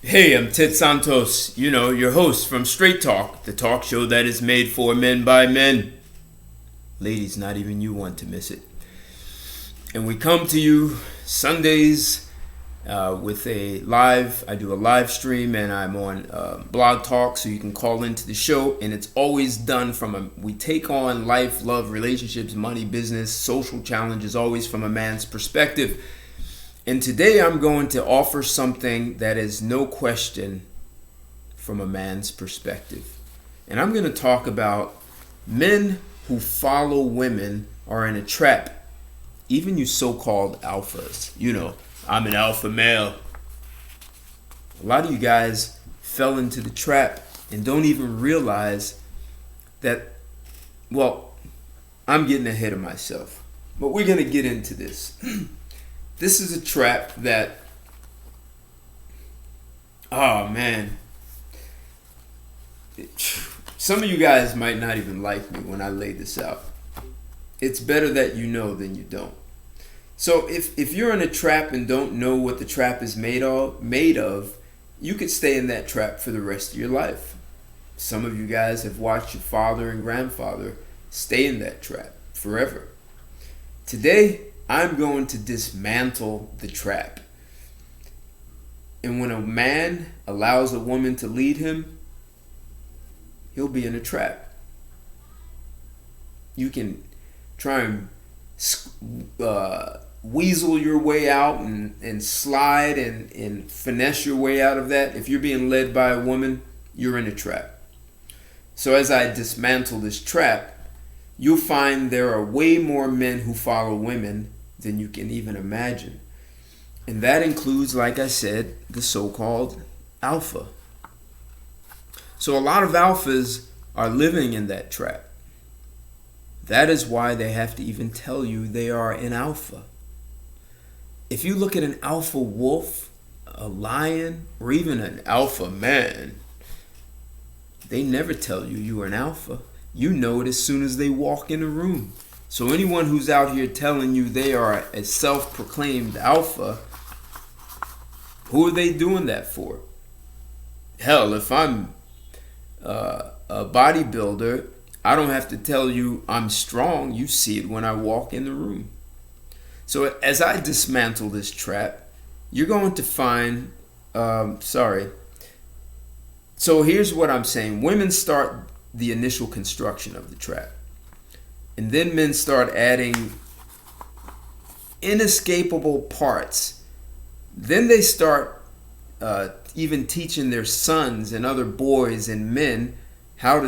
Hey, I'm Ted Santos, your host from Straight Talk, the talk show that is made for men by men. Ladies, not even you want to miss it. And we come to you Sundays with I do a live stream, and I'm on Blog Talk, so you can call into the show. And it's always done we take on life, love, relationships, money, business, social challenges, always from a man's perspective. And today I'm going to offer something that is no question from a man's perspective. And I'm going to talk about men who follow women are in a trap. Even you so-called alphas. I'm an alpha male. A lot of you guys fell into the trap and don't even realize that, I'm getting ahead of myself. But we're going to get into this. This is a trap that, some of you guys might not even like me when I lay this out. It's better that you know than you don't. So if you're in a trap and don't know what the trap is made of, you could stay in that trap for the rest of your life. Some of you guys have watched your father and grandfather stay in that trap forever. Today, I'm going to dismantle the trap. And when a man allows a woman to lead him, he'll be in a trap. You can try and weasel your way out and slide and finesse your way out of that. If you're being led by a woman, you're in a trap. So as I dismantle this trap, you'll find there are way more men who follow women than you can even imagine. And that includes, like I said, the so-called alpha. So a lot of alphas are living in that trap. That is why they have to even tell you they are an alpha. If you look at an alpha wolf, a lion, or even an alpha man, they never tell you are an alpha. You know it as soon as they walk in a room. So anyone who's out here telling you they are a self-proclaimed alpha, who are they doing that for? Hell, if I'm a bodybuilder, I don't have to tell you I'm strong. You see it when I walk in the room. So as I dismantle this trap, you're going to find, So here's what I'm saying. Women start the initial construction of the trap. And then men start adding inescapable parts. Then they start even teaching their sons and other boys and men how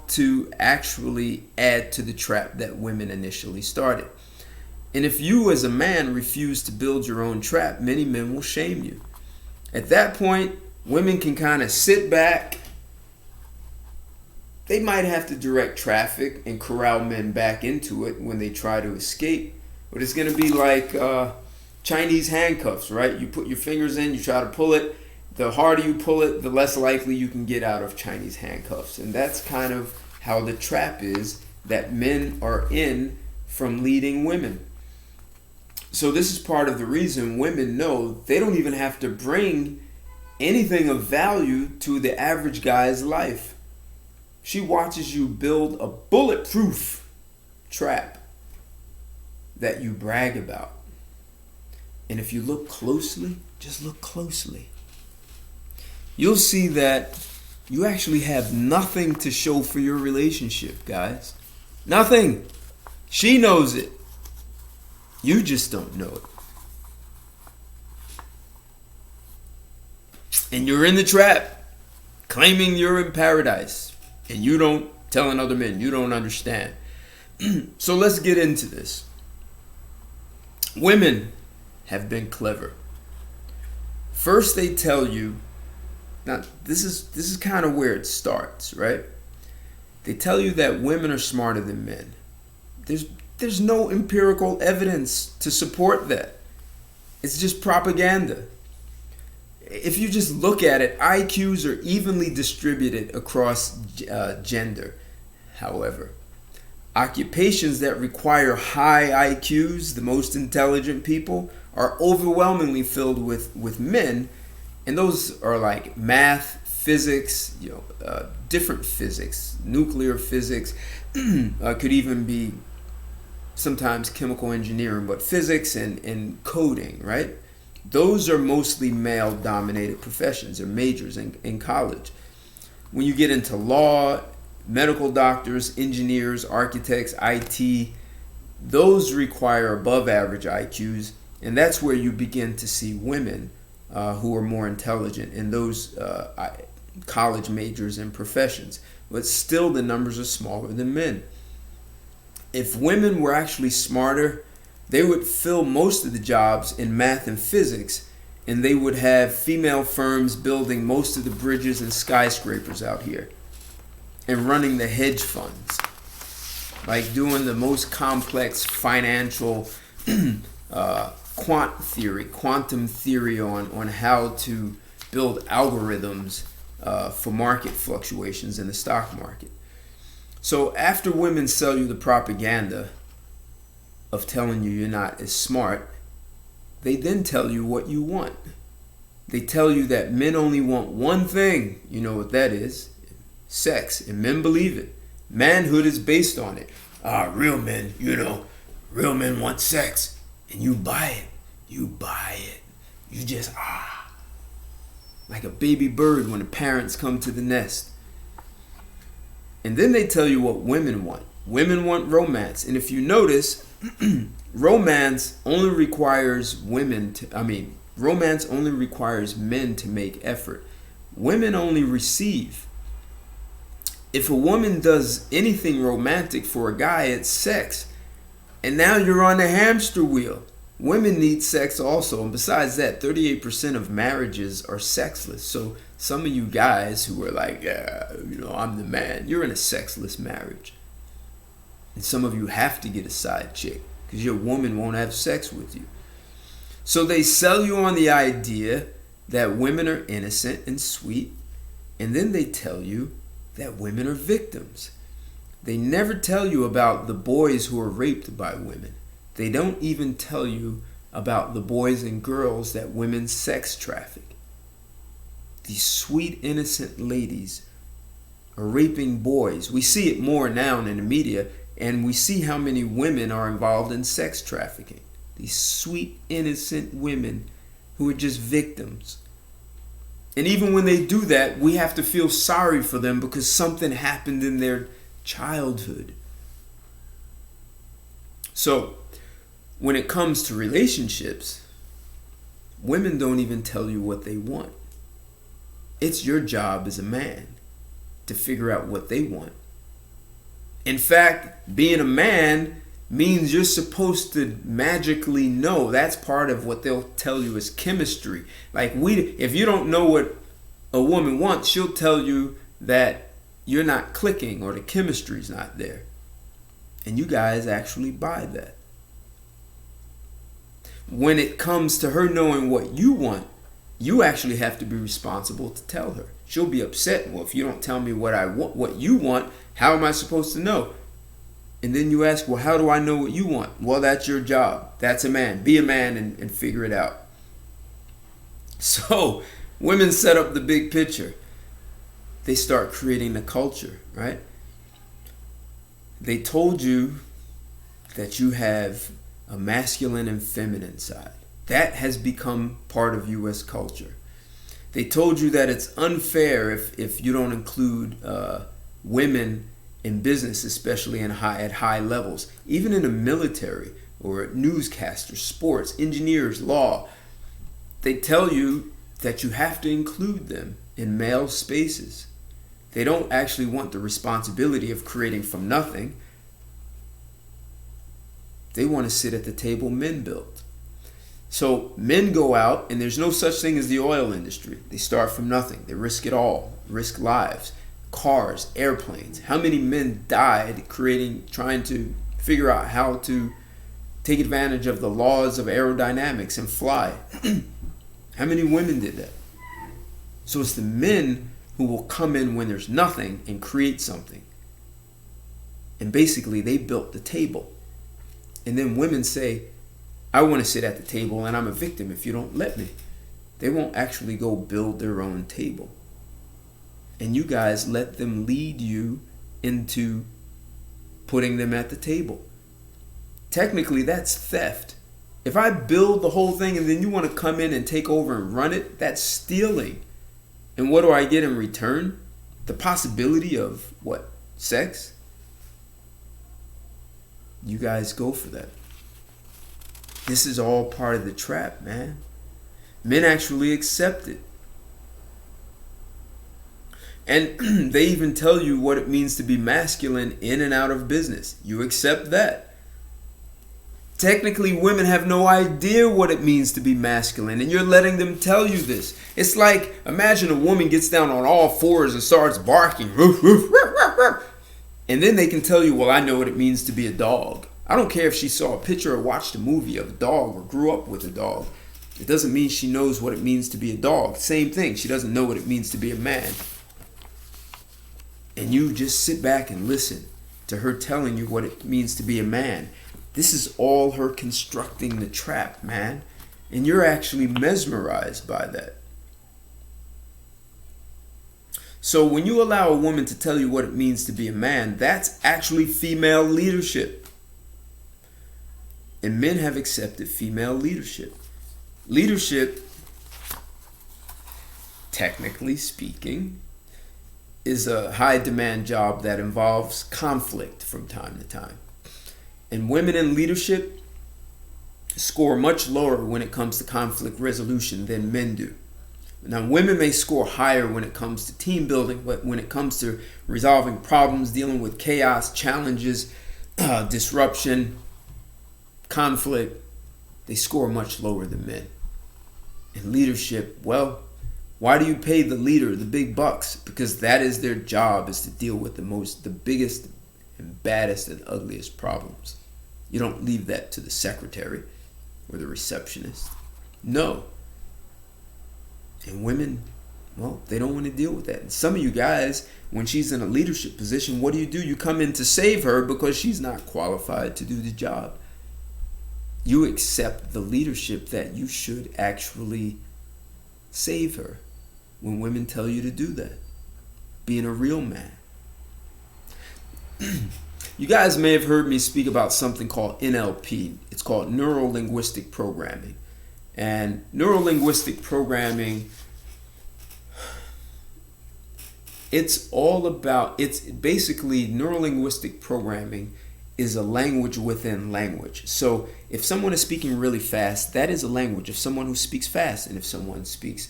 to actually add to the trap that women initially started. And if you as a man refuse to build your own trap, many men will shame you. At that point, women can kind of sit back. They might have to direct traffic and corral men back into it when they try to escape. But it's going to be like Chinese handcuffs, right? You put your fingers in, you try to pull it. The harder you pull it, the less likely you can get out of Chinese handcuffs. And that's kind of how the trap is that men are in from leading women. So this is part of the reason women know they don't even have to bring anything of value to the average guy's life. She watches you build a bulletproof trap that you brag about. And if you look closely, just look closely, you'll see that you actually have nothing to show for your relationship, guys. Nothing. She knows it. You just don't know it. And you're in the trap, claiming you're in paradise. And you don't, telling other men, you don't understand. So let's get into this. Women have been clever. First they tell you, now this is kind of where it starts, right? They tell you that women are smarter than men. There's no empirical evidence to support that. It's just propaganda. If you just look at it, IQs are evenly distributed across gender. However, occupations that require high IQs, the most intelligent people, are overwhelmingly filled with men, And those are like math, physics, different physics, nuclear physics, could even be sometimes chemical engineering, but physics and coding, right? Those are mostly male dominated professions or majors in college. When you get into law, medical doctors, engineers, architects, IT, those require above average IQs, and that's where you begin to see women who are more intelligent in those college majors and professions. But still, the numbers are smaller than men. If women were actually smarter, they would fill most of the jobs in math and physics, and they would have female firms building most of the bridges and skyscrapers out here and running the hedge funds, like doing the most complex financial quantum theory on how to build algorithms for market fluctuations in the stock market. So after women sell you the propaganda of telling you you're not as smart, they then tell you what you want. They tell you that men only want one thing. You know what that is? Sex. And men believe it. Manhood is based on it. Real men, real men want sex. And you buy it. You buy it. You just, like a baby bird when the parents come to the nest. And then they tell you what women want. Women want romance. And if you notice, romance only requires men to make effort. Women only receive. If a woman does anything romantic for a guy, it's sex. And now you're on the hamster wheel. Women need sex also. And besides that, 38% of marriages are sexless. So some of you guys who are like, I'm the man, you're in a sexless marriage. And some of you have to get a side chick because your woman won't have sex with you. So they sell you on the idea that women are innocent and sweet. And then they tell you that women are victims. They never tell you about the boys who are raped by women. They don't even tell you about the boys and girls that women sex traffic. These sweet, innocent ladies are raping boys. We see it more now in the media, and we see how many women are involved in sex trafficking. These sweet, innocent women who are just victims. And even when they do that, we have to feel sorry for them because something happened in their childhood. So, when it comes to relationships, women don't even tell you what they want. It's your job as a man to figure out what they want. In fact, being a man means you're supposed to magically know. That's part of what they'll tell you is chemistry. Like if you don't know what a woman wants, she'll tell you that you're not clicking or the chemistry's not there. And you guys actually buy that. When it comes to her knowing what you want, you actually have to be responsible to tell her. She'll be upset. Well, if you don't tell me what I want, what you want, how am I supposed to know? And then you ask, well, how do I know what you want? Well, that's your job. That's a man. Be a man and figure it out. So women set up the big picture. They start creating the culture, right? They told you that you have a masculine and feminine side. That has become part of U.S. culture. They told you that it's unfair if you don't include women in business, especially at high levels, even in the military or newscasters, sports, engineers, law. They tell you that you have to include them in male spaces. They don't actually want the responsibility of creating from nothing. They want to sit at the table men built. So men go out, and there's no such thing as the oil industry. They start from nothing. They risk it all, risk lives, cars, airplanes. How many men died trying to figure out how to take advantage of the laws of aerodynamics and fly? How many women did that? So it's the men who will come in when there's nothing and create something. And basically they built the table. And then women say, I want to sit at the table and I'm a victim if you don't let me. They won't actually go build their own table. And you guys let them lead you into putting them at the table. Technically, that's theft. If I build the whole thing and then you want to come in and take over and run it, that's stealing. And what do I get in return? The possibility of what? Sex? You guys go for that. This is all part of the trap, man. Men actually accept it. And they even tell you what it means to be masculine in and out of business. You accept that. Technically, women have no idea what it means to be masculine, and you're letting them tell you this. It's like, imagine a woman gets down on all fours and starts barking. And then they can tell you, well, I know what it means to be a dog. I don't care if she saw a picture or watched a movie of a dog or grew up with a dog. It doesn't mean she knows what it means to be a dog. Same thing. She doesn't know what it means to be a man. And you just sit back and listen to her telling you what it means to be a man. This is all her constructing the trap, man. And you're actually mesmerized by that. So when you allow a woman to tell you what it means to be a man, that's actually female leadership. And men have accepted female leadership. Leadership, technically speaking, is a high demand job that involves conflict from time to time. And women in leadership score much lower when it comes to conflict resolution than men do. Now, women may score higher when it comes to team building, but when it comes to resolving problems, dealing with chaos, challenges, disruption, conflict, they score much lower than men. In leadership, well, why do you pay the leader the big bucks? Because that is their job, is to deal with the biggest and baddest and ugliest problems. You don't leave that to the secretary or the receptionist. No. And women, well, they don't want to deal with that. And some of you guys, when she's in a leadership position, what do? You come in to save her because she's not qualified to do the job. You accept the leadership that you should actually save her when women tell you to do that. Being a real man. You guys may have heard me speak about something called NLP. It's called neuro-linguistic programming. And neuro-linguistic programming, it's basically neuro-linguistic programming is a language within language. So if someone is speaking really fast, that is a language of someone who speaks fast. And if someone speaks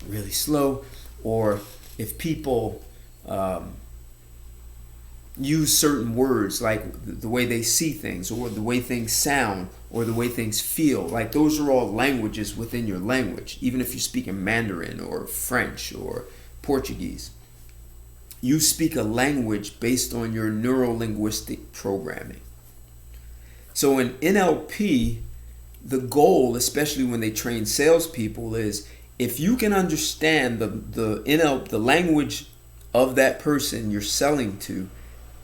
really slow, or if people use certain words, like the way they see things, or the way things sound, or the way things feel, like those are all languages within your language. Even if you speak in Mandarin or French or Portuguese, you speak a language based on your neuro-linguistic programming. So in NLP, the goal, especially when they train salespeople, is if you can understand the language of that person you're selling to,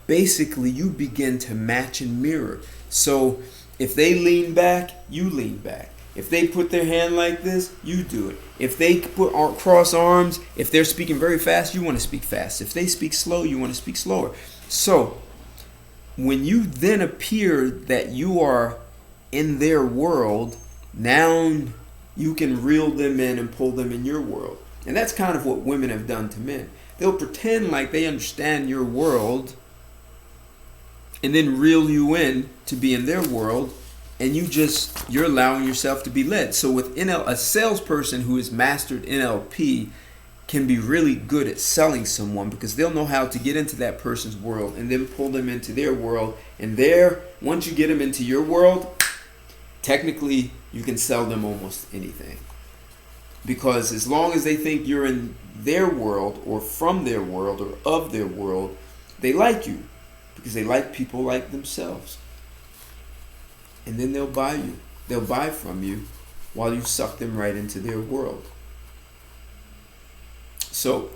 basically you begin to match and mirror. So if they lean back, you lean back. If they put their hand like this, you do it. If they cross arms, if they're speaking very fast, you want to speak fast. If they speak slow, you want to speak slower. So when you then appear that you are in their world, now you can reel them in and pull them in your world. And that's kind of what women have done to men. They'll pretend like they understand your world and then reel you in to be in their world, and you're allowing yourself to be led. So with a salesperson who has mastered NLP can be really good at selling someone, because they'll know how to get into that person's world and then pull them into their world. And once you get them into your world, technically you can sell them almost anything. Because as long as they think you're in their world or from their world or of their world, they like you. Because they like people like themselves. And then they'll buy you. They'll buy from you while you suck them right into their world. So,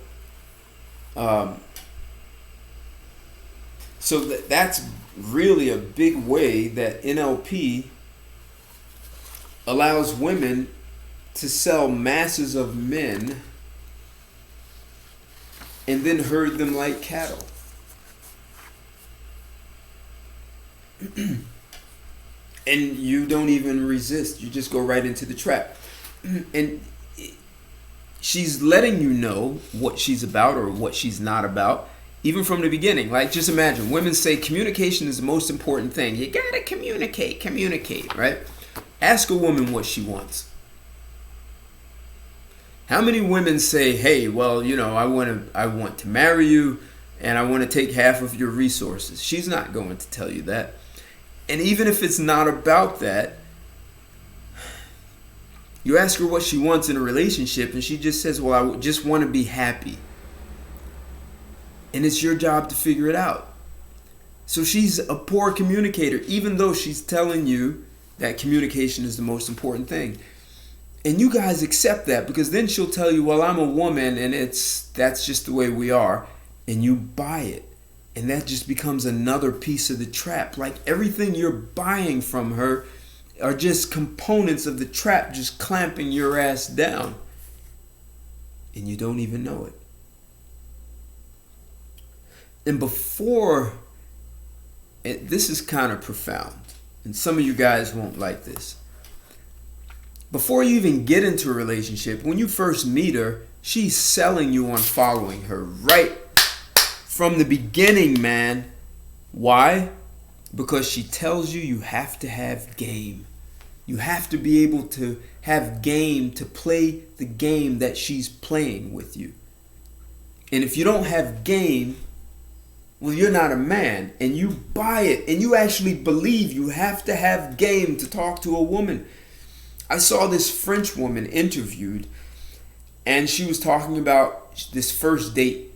that's really a big way that NLP allows women to sell masses of men and then herd them like cattle. And you don't even resist. You just go right into the trap. And she's letting you know what she's about or what she's not about, even from the beginning. Like, just imagine, women say communication is the most important thing. You gotta communicate, right? Ask a woman what she wants. How many women say, hey, well, I want to marry you and I want to take half of your resources? She's not going to tell you that. And even if it's not about that, you ask her what she wants in a relationship and she just says, well, I just want to be happy. And it's your job to figure it out. So she's a poor communicator, even though she's telling you that communication is the most important thing. And you guys accept that, because then she'll tell you, well, I'm a woman and that's just the way we are. And you buy it. And that just becomes another piece of the trap. Like, everything you're buying from her are just components of the trap, just clamping your ass down. And you don't even know it. And this is kind of profound, and some of you guys won't like this. Before you even get into a relationship, when you first meet her, she's selling you on following her right from the beginning, man. Why? Because she tells you you have to have game. You have to be able to have game to play the game that she's playing with you. And if you don't have game, well, you're not a man, and you buy it, and you actually believe you have to have game to talk to a woman. I saw this French woman interviewed, and she was talking about this first date.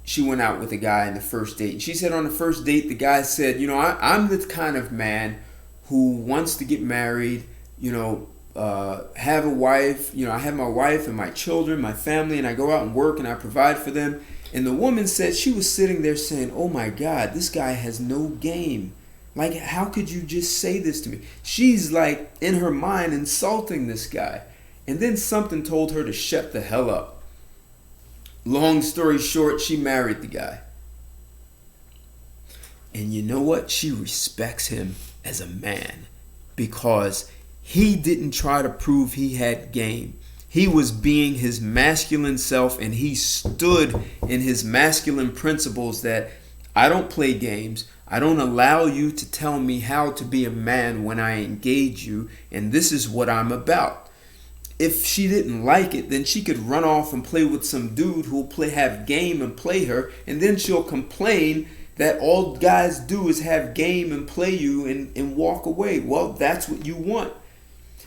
She went out with a guy on the first date. And she said on the first date, the guy said, I'm the kind of man who wants to get married, have a wife. I have my wife and my children, my family, and I go out and work and I provide for them. And the woman said, she was sitting there saying, oh my God, this guy has no game. Like, how could you just say this to me? She's like, in her mind, insulting this guy. And then something told her to shut the hell up. Long story short, she married the guy. And you know what? She respects him as a man, because he didn't try to prove he had game. He was being his masculine self, and he stood in his masculine principles that I don't play games. I don't allow you to tell me how to be a man when I engage you, and this is what I'm about. If she didn't like it, then she could run off and play with some dude who'll have game and play her, and then she'll complain that all guys do is have game and play you and walk away. Well, that's what you want.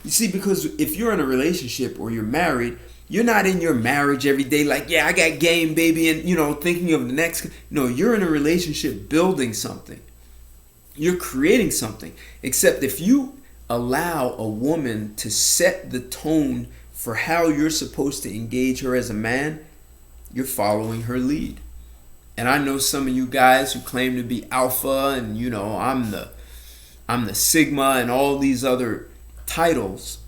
You see, because if you're in a relationship or you're married, you're not in your marriage every day like, yeah, I got game, baby, and, thinking of the next. No, you're in a relationship building something. You're creating something. Except if you allow a woman to set the tone for how you're supposed to engage her as a man, you're following her lead. And I know some of you guys who claim to be alpha and, I'm the sigma and all these other titles,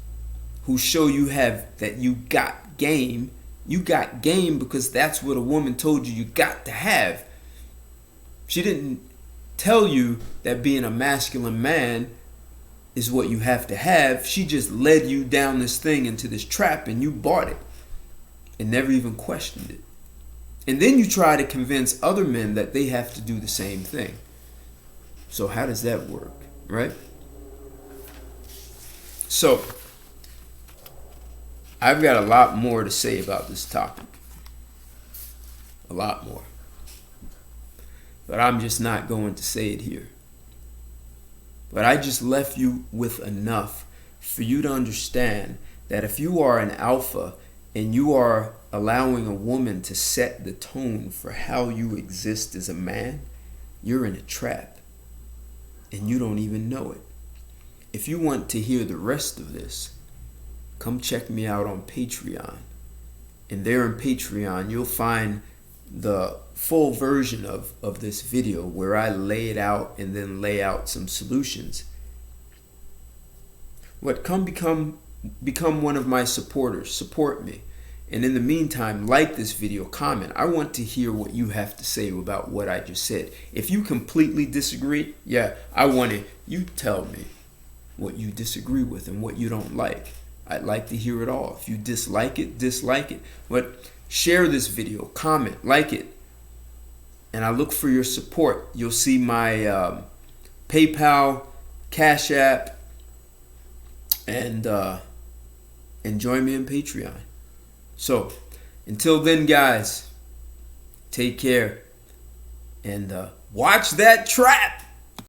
who show you that you got game. You got game because that's what a woman told you got to have. She didn't tell you that being a masculine man is what you have to have. She just led you down this thing into this trap, and you bought it and never even questioned it. And then you try to convince other men that they have to do the same thing. So how does that work, right? So I've got a lot more to say about this topic. A lot more. But I'm just not going to say it here. But I just left you with enough for you to understand that if you are an alpha and you are allowing a woman to set the tone for how you exist as a man, you're in a trap. And you don't even know it. If you want to hear the rest of this, come check me out on Patreon. And there on Patreon, you'll find the full version of this video where I lay it out and then lay out some solutions. Come become become one of my supporters. Support me. And in the meantime, like this video, comment. I want to hear what you have to say about what I just said. If you completely disagree, yeah, I want you tell me what you disagree with and what you don't like. I'd like to hear it all. If you dislike it, dislike it. But share this video, comment, like it. And I look for your support. You'll see my PayPal, Cash App, and join me on Patreon. So, until then, guys, take care and watch that trap.